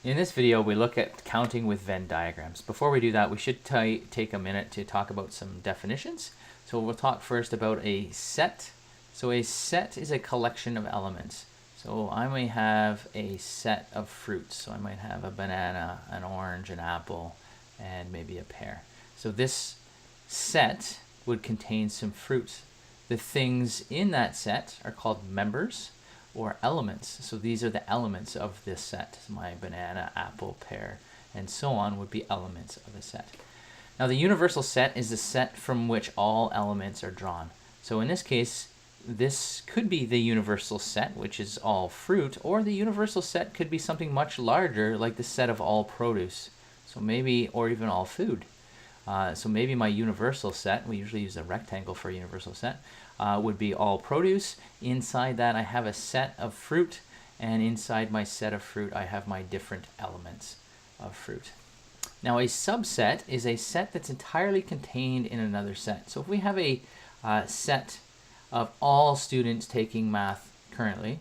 In this video, we look at counting with Venn diagrams. Before we do that, we should take a minute to talk about some definitions. So we'll talk first about a set. So a set is a collection of elements. So I may have a set of fruits. So I might have a banana, an orange, an apple, and maybe a pear. So this set would contain some fruits. The things in that set are called members or elements. So these are the elements of this set. My banana, apple, pear, and so on would be elements of a set. Now the universal set is the set from which all elements are drawn. So in this case, this could be the universal set, which is all fruit, or the universal set could be something much larger, like the set of all produce. So maybe, or even all food. So maybe my universal set, we usually use a rectangle for a universal set, would be all produce. Inside that I have a set of fruit, and inside my set of fruit I have my different elements of fruit. Now a subset is a set that's entirely contained in another set. So if we have a set of all students taking math currently,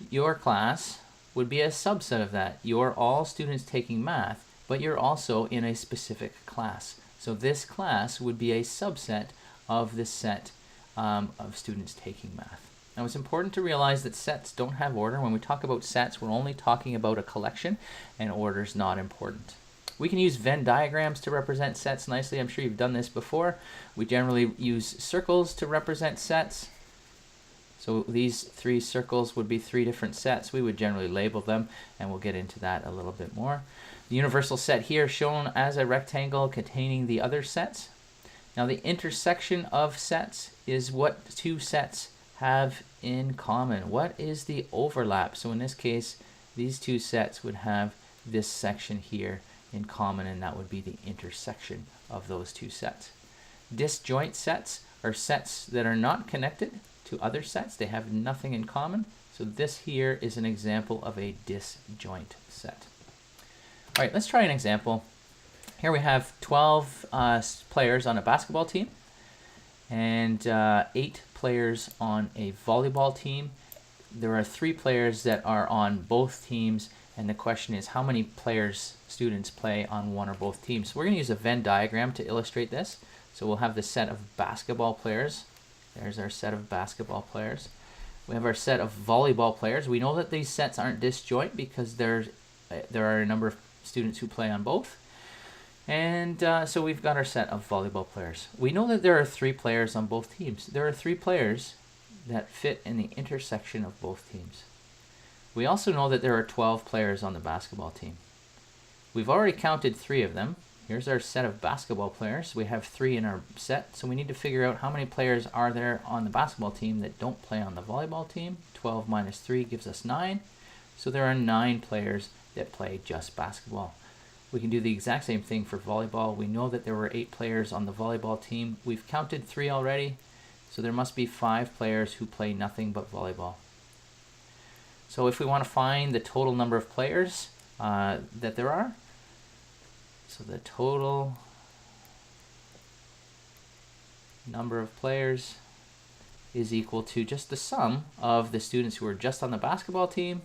your class would be a subset of that. You're all students taking math, but you're also in a specific class. So this class would be a subset of this set of students taking math. Now it's important to realize that sets don't have order. When we talk about sets, we're only talking about a collection, and order is not important. We can use Venn diagrams to represent sets nicely. I'm sure you've done this before. We generally use circles to represent sets. So these three circles would be three different sets. We would generally label them, and we'll get into that a little bit more. The universal set here shown as a rectangle containing the other sets. Now the intersection of sets is what two sets have in common. What is the overlap? So in this case, these two sets would have this section here in common, and that would be the intersection of those two sets. Disjoint sets are sets that are not connected to other sets. They have nothing in common. So this here is an example of a disjoint set. All right, let's try an example. Here we have 12 players on a basketball team and 8 players on a volleyball team. There are 3 players that are on both teams, and the question is how many students play on one or both teams. So we're going to use a Venn diagram to illustrate this. So we'll have the set of basketball players. There's our set of basketball players. We have our set of volleyball players. We know that these sets aren't disjoint because there are a number of students who play on both. And so we've got our set of volleyball players. We know that there are 3 players on both teams. There are 3 players that fit in the intersection of both teams. We also know that there are 12 players on the basketball team. We've already counted 3 of them. Here's our set of basketball players. We have 3 in our set, so we need to figure out how many players are there on the basketball team that don't play on the volleyball team. 12 minus 3 gives us 9. So there are 9 players that play just basketball. We can do the exact same thing for volleyball. We know that there were 8 players on the volleyball team. We've counted 3 already, so there must be 5 players who play nothing but volleyball. So if we want to find the total number of players that there are, so the total number of players is equal to just the sum of the students who are just on the basketball team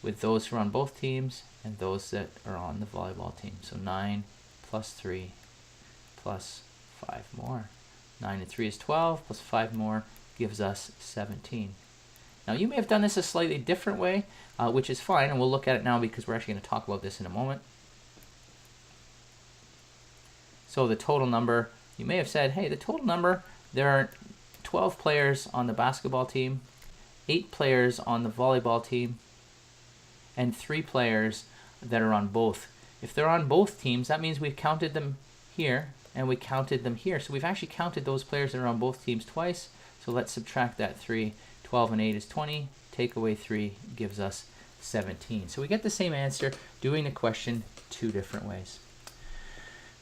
with those who are on both teams and those that are on the volleyball team. So 9 plus 3 plus 5 more. 9 and 3 is 12, plus 5 more gives us 17. Now you may have done this a slightly different way, which is fine, and we'll look at it now because we're actually going to talk about this in a moment. So the total number, you may have said, hey, the total number, there are 12 players on the basketball team, 8 players on the volleyball team, and 3 players that are on both. If they're on both teams, that means we've counted them here and we counted them here. So we've actually counted those players that are on both teams twice. So let's subtract that 3. 12 and 8 is 20. Take away 3 gives us 17. So we get the same answer doing the question 2 different ways.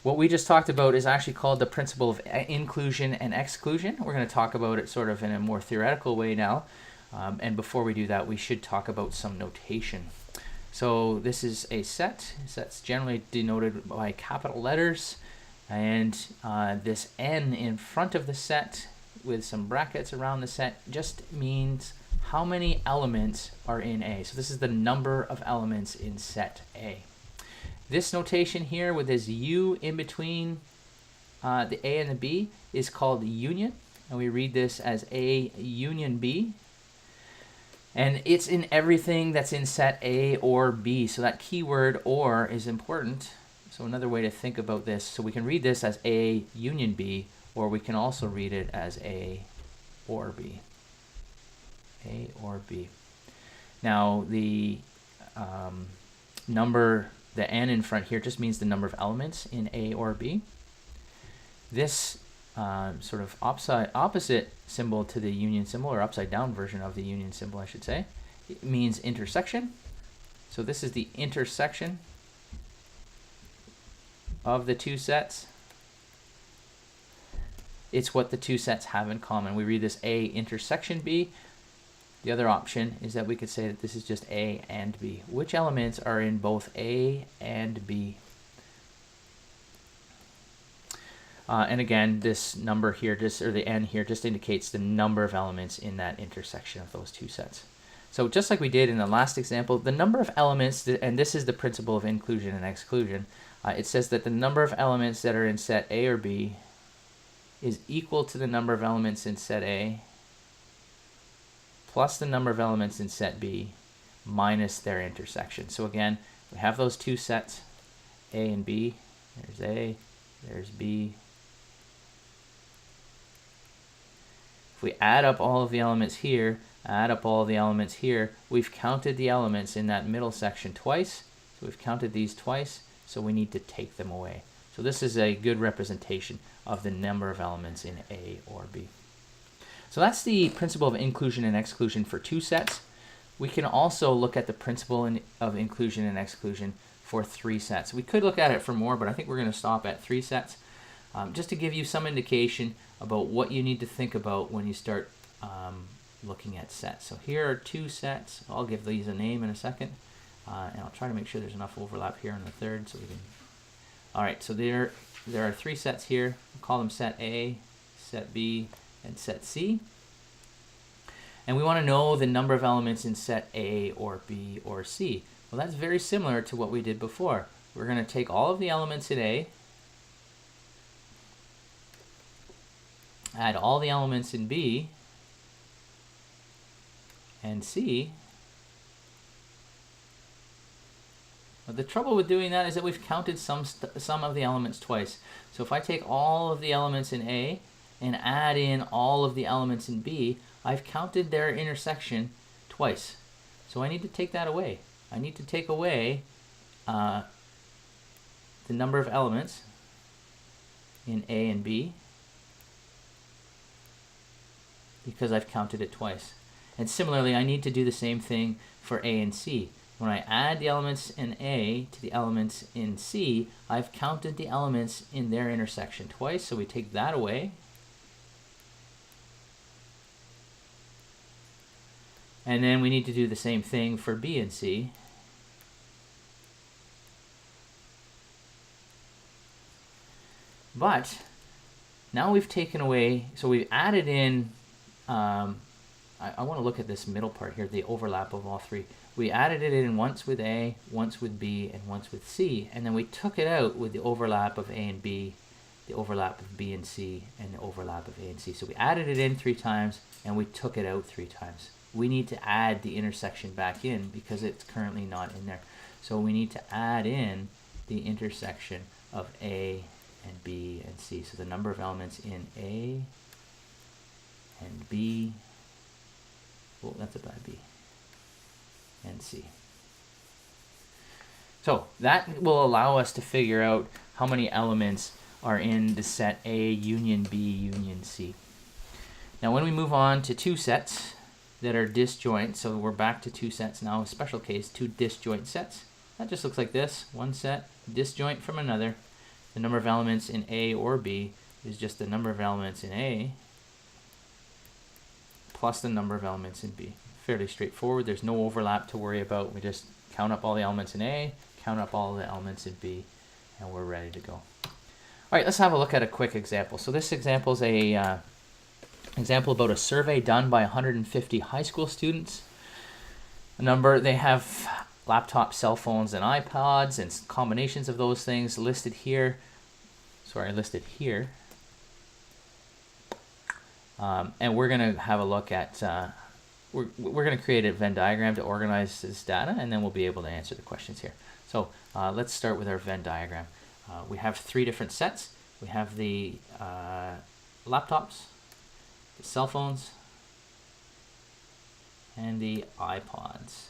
What we just talked about is actually called the principle of inclusion and exclusion. We're going to talk about it sort of in a more theoretical way now. And before we do that, we should talk about some notation. So this is a set. Set's generally denoted by capital letters. And this N in front of the set with some brackets around the set just means how many elements are in A. So this is the number of elements in set A. This notation here with this U in between the A and the B is called union, and we read this as A union B. And it's in everything that's in set A or B. So that keyword or is important. So another way to think about this, so we can read this as A union B, or we can also read it as A or B. A or B. Now the number, the N in front here just means the number of elements in A or B. This sort of opposite symbol to the union symbol, or upside down version of the union symbol, I should say, it means intersection. So this is the intersection of the two sets. It's what the two sets have in common. We read this A intersection B. The other option is that we could say that this is just A and B. Which elements are in both A and B? And again, this number here, or the N here, just indicates the number of elements in that intersection of those two sets. So just like we did in the last example, the number of elements, and this is the principle of inclusion and exclusion, it says that the number of elements that are in set A or B is equal to the number of elements in set A plus the number of elements in set B minus their intersection. So again, we have those two sets, A and B. There's A, there's B. If we add up all of the elements here, add up all of the elements here, we've counted the elements in that middle section twice. So we've counted these twice, so we need to take them away. So this is a good representation of the number of elements in A or B. So that's the principle of inclusion and exclusion for two sets. We can also look at the principle of inclusion and exclusion for three sets. We could look at it for more, but I think we're going to stop at three sets, just to give you some indication about what you need to think about when you start looking at sets. So here are two sets. I'll give these a name in a second, and I'll try to make sure there's enough overlap here in the third so we can. All right, so there are three sets here. We'll call them set A, set B, and set C. And we want to know the number of elements in set A or B or C. Well, that's very similar to what we did before. We're going to take all of the elements in A, add all the elements in B and C. But the trouble with doing that is that we've counted some of the elements twice. So if I take all of the elements in A and add in all of the elements in B, I've counted their intersection twice. So I need to take that away. I need to take away the number of elements in A and B because I've counted it twice. And similarly, I need to do the same thing for A and C. When I add the elements in A to the elements in C, I've counted the elements in their intersection twice, so we take that away. And then we need to do the same thing for B and C. But now we've taken away, so we've added in, I want to look at this middle part here, the overlap of all three. We added it in once with A, once with B, and once with C, and then we took it out with the overlap of A and B, the overlap of B and C, and the overlap of A and C. So we added it in 3 times, and we took it out 3 times. We need to add the intersection back in because it's currently not in there. So we need to add in the intersection of A and B and C. So the number of elements in A and B, oh, that's a bad B, and C. So that will allow us to figure out how many elements are in the set A union B union C. Now when we move on to two sets that are disjoint, so we're back to two sets now, a special case, two disjoint sets. That just looks like this, one set disjoint from another. The number of elements in A or B is just the number of elements in A plus the number of elements in B. Fairly straightforward. There's no overlap to worry about. We just count up all the elements in A, count up all the elements in B, and we're ready to go. All right, let's have a look at a quick example. So this example is a Example about a survey done by 150 high school students. They have laptops, cell phones, and iPods, and combinations of those things listed here. And we're going to have a look at, we're going to create a Venn diagram to organize this data, and then we'll be able to answer the questions here. So let's start with our Venn diagram. We have 3 different sets. We have the laptops, the cell phones, and the iPods.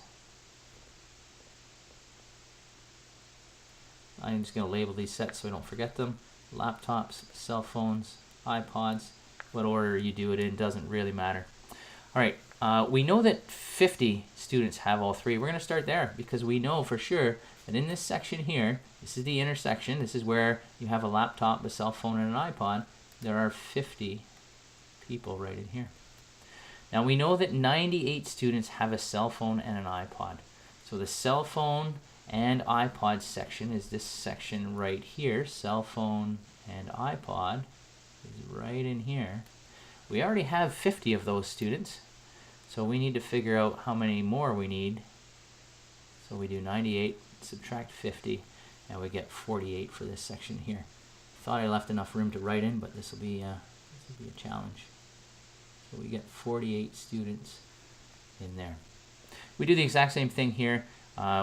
I'm just going to label these sets so I don't forget them. Laptops, cell phones, iPods. What order you do it in doesn't really matter. All right, we know that 50 students have all 3. We're going to start there because we know for sure that in this section here, this is the intersection. This is where you have a laptop, a cell phone, and an iPod. There are 50 people right in here. Now we know that 98 students have a cell phone and an iPod. So the cell phone and iPod section is this section right here. Cell phone and iPod is right in here. We already have 50 of those students, so we need to figure out how many more we need. So we do 98, subtract 50, and we get 48 for this section here. Thought I left enough room to write in, but this will be a challenge. So we get 48 students in there. We do the exact same thing here.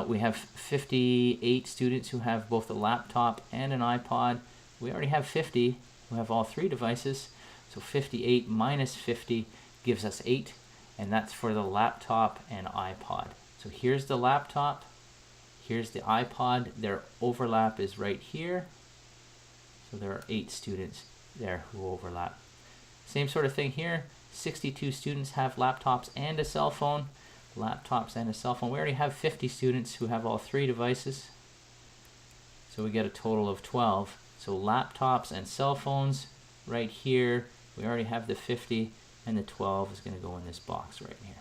We have 58 students who have both a laptop and an iPod. We already have 50 who have all 3 devices. So 58 minus 50 gives us 8, and that's for the laptop and iPod. So here's the laptop, here's the iPod. Their overlap is right here. So there are 8 students there who overlap. Same sort of thing here. 62 students have laptops and a cell phone. Laptops and a cell phone. We already have 50 students who have all 3 devices. So we get a total of 12. So laptops and cell phones right here. We already have the 50, and the 12 is going to go in this box right here.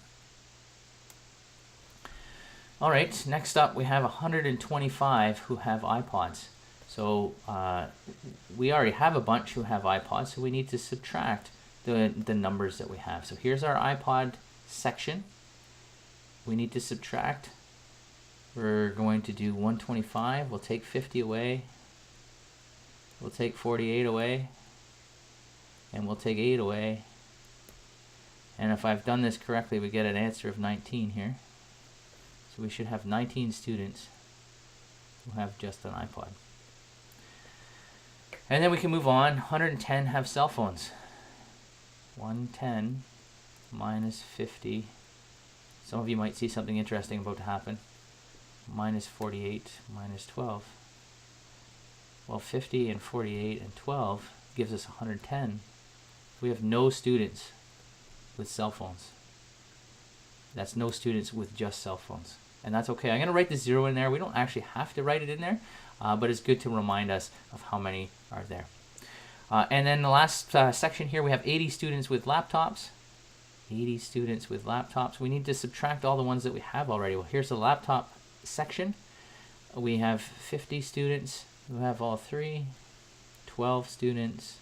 All right, next up we have 125 who have iPods. So we already have a bunch who have iPods, so we need to subtract the numbers that we have. So here's our iPod section. We need to subtract. We're going to do 125. We'll take 50 away. We'll take 48 away. And we'll take 8 away. And if I've done this correctly, we get an answer of 19 here. So we should have 19 students who have just an iPod. And then we can move on. 110 have cell phones. 110 minus 50. Some of you might see something interesting about to happen. Minus 48 minus 12. Well, 50 and 48 and 12 gives us 110. We have no students with cell phones. That's no students with just cell phones. And that's okay. I'm going to write the 0 in there. We don't actually have to write it in there, but it's good to remind us of how many are there. And then the last section here, we have 80 students with laptops. 80 students with laptops. We need to subtract all the ones that we have already. Well, here's the laptop section. We have 50 students who have all 3, 12 students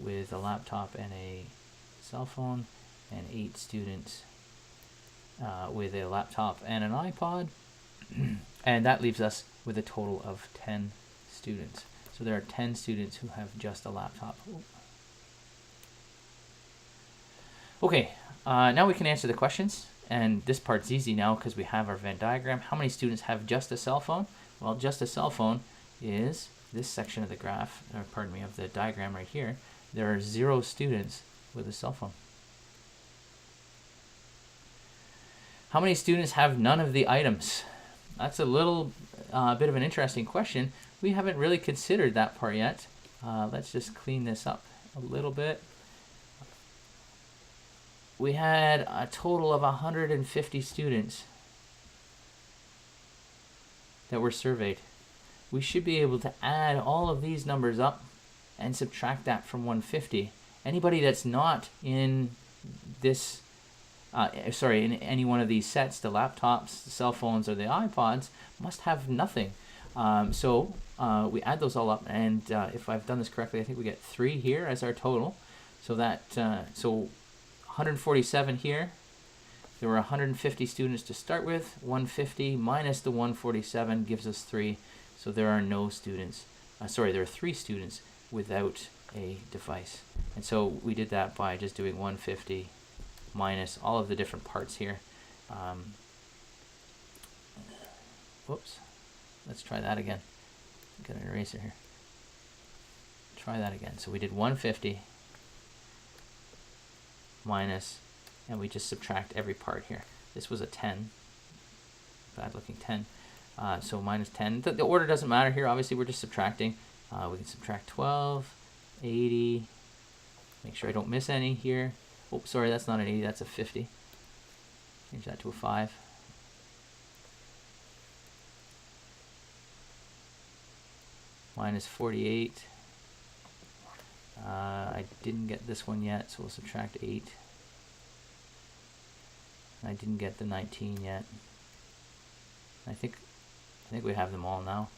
with a laptop and a cell phone, and 8 students with a laptop and an iPod. And that leaves us with a total of 10 students. So there are 10 students who have just a laptop. Okay, now we can answer the questions, and this part's easy now because we have our Venn diagram. How many students have just a cell phone? Well, just a cell phone is this section of the graph, or pardon me, of the diagram right here. There are 0 students with a cell phone. How many students have none of the items? That's a little bit of an interesting question. We haven't really considered that part yet. Let's just clean this up a little bit. We had a total of 150 students that were surveyed. We should be able to add all of these numbers up and subtract that from 150. Anybody that's not in this, in any one of these sets, the laptops, the cell phones, or the iPods, must have nothing. So we add those all up, and if I've done this correctly, I think we get 3 here as our total. So that so 147 here. There were 150 students to start with. 150 minus the 147 gives us 3. So there are no students. There are 3 students without a device. And so we did that by just doing 150 minus all of the different parts here. Whoops. Let's try that again. Got an eraser here. Try that again. So we did 150 minus, and we just subtract every part here. This was a 10. Bad looking 10. So minus 10. The order doesn't matter here. Obviously, we're just subtracting. We can subtract 12, 80. Make sure I don't miss any here. Oh, sorry, that's not an 80. That's a 50. Change that to a 5. Minus 48. I didn't get this one yet, so we'll subtract 8. I didn't get the 19 yet. I think we have them all now.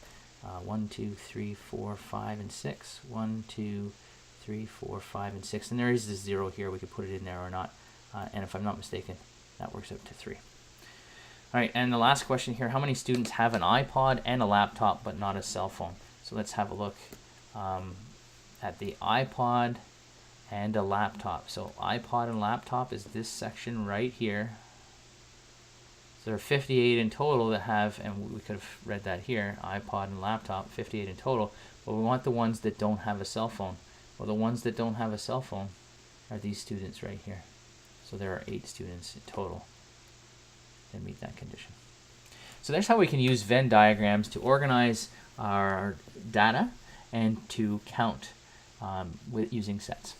1, 2, 3, 4, 5, and 6. 1, 2, 3, 4, 5, and 6. And there is this 0 here. We could put it in there or not. And if I'm not mistaken, that works out to 3. All right, and the last question here, how many students have an iPod and a laptop but not a cell phone? So let's have a look at the iPod and a laptop. So iPod and laptop is this section right here. So there are 58 in total that have, and we could have read that here, iPod and laptop, 58 in total, but we want the ones that don't have a cell phone. Well, the ones that don't have a cell phone are these students right here. So there are 8 students in total that meet that condition. So there's how we can use Venn diagrams to organize our data and to count with using sets.